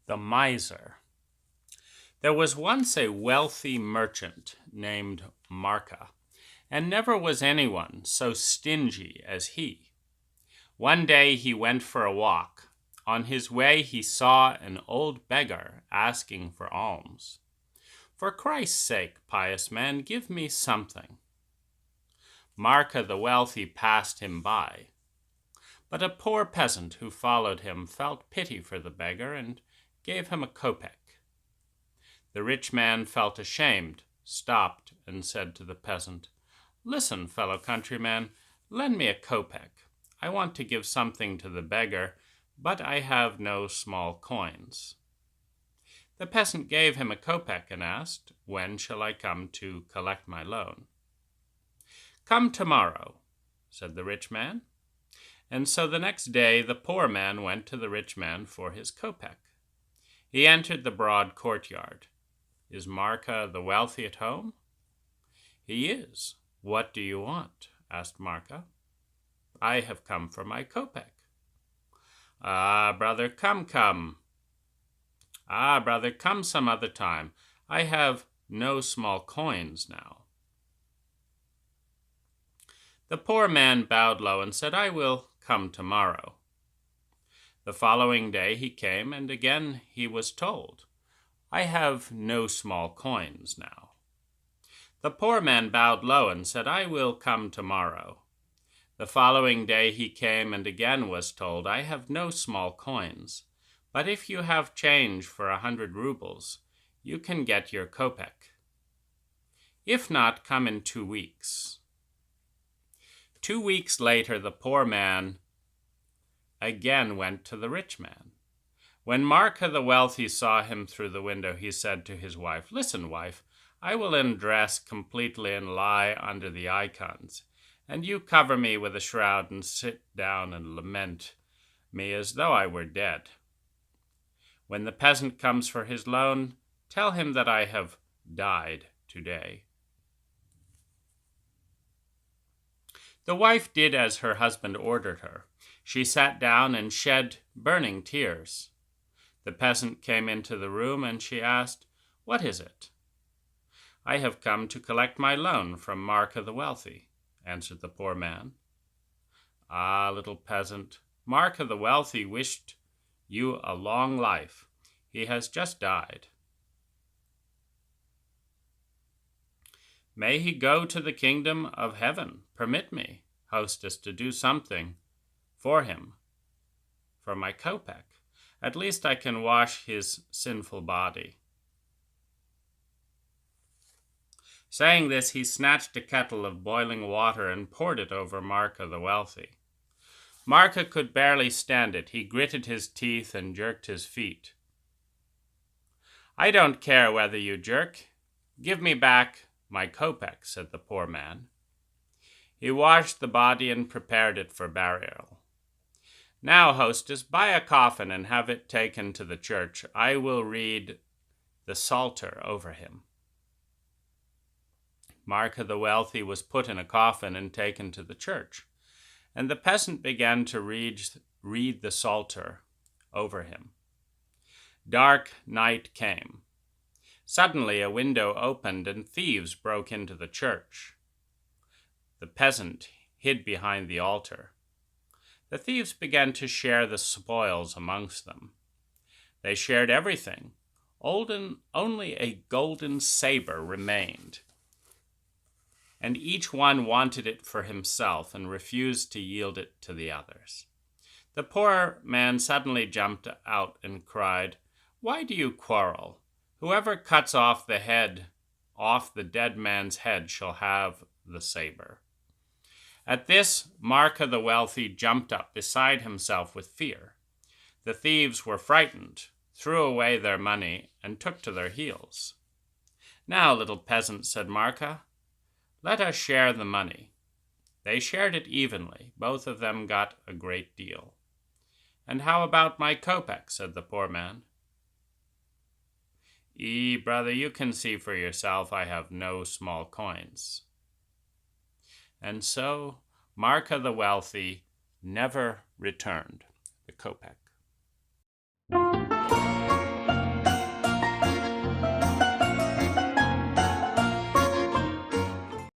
The Miser. There was once a wealthy merchant named Marca, and never was anyone so stingy as he. One day he went for a walk. On his way he saw an old beggar asking for alms. "For Christ's sake, pious man, give me something." Marca the wealthy passed him by. But a poor peasant who followed him felt pity for the beggar and gave him a kopeck. The rich man felt ashamed, stopped, and said to the peasant, "Listen, fellow countryman, lend me a kopeck. I want to give something to the beggar, but I have no small coins." The peasant gave him a kopeck and asked, "When shall I come to collect my loan?" "Come tomorrow," said the rich man. And so the next day the poor man went to the rich man for his kopeck. He entered the broad courtyard. "Is Marca the wealthy at home?" "He is. What do you want?" asked Marca. "I have come for my kopeck." "Ah, brother, come. "Ah, brother, come some other time. I have no small coins now." The poor man bowed low and said, "I will come tomorrow." The following day he came, and again he was told, "I have no small coins now." The poor man bowed low and said, "I will come tomorrow." The following day he came and again was told, "I have no small coins, but if you have change for 100 rubles, you can get your kopeck. If not, come in 2 weeks." 2 weeks later, the poor man again went to the rich man. When Marca the wealthy saw him through the window, he said to his wife, "Listen, wife, I will undress completely and lie under the icons, and you cover me with a shroud and sit down and lament me as though I were dead. When the peasant comes for his loan, tell him that I have died today." The wife did as her husband ordered her. She sat down and shed burning tears. The peasant came into the room and she asked, "What is it?" "I have come to collect my loan from Marca the wealthy," answered the poor man. "Ah, little peasant, Marca the wealthy wished you a long life. He has just died." "May he go to the kingdom of heaven. Permit me, hostess, to do something for him, for my kopeck. At least I can wash his sinful body." Saying this, he snatched a kettle of boiling water and poured it over Marca the wealthy. Marca could barely stand it. He gritted his teeth and jerked his feet. "I don't care whether you jerk. Give me back my kopeck," said the poor man. He washed the body and prepared it for burial. "Now, hostess, buy a coffin and have it taken to the church. I will read the Psalter over him." Marca the wealthy was put in a coffin and taken to the church, and the peasant began to read the Psalter over him. Dark night came. Suddenly a window opened and thieves broke into the church. The peasant hid behind the altar. The thieves began to share the spoils amongst them. They shared everything. Only a golden saber remained, and each one wanted it for himself and refused to yield it to the others. The poor man suddenly jumped out and cried, "Why do you quarrel? Whoever cuts off the dead man's head shall have the saber." At this, Marca the wealthy jumped up beside himself with fear. The thieves were frightened, threw away their money, and took to their heels. "Now, little peasant," said Marca, "let us share the money." They shared it evenly. Both of them got a great deal. "And how about my kopeck?" said the poor man. Brother, you can see for yourself I have no small coins." And so Marca the wealthy never returned the kopeck.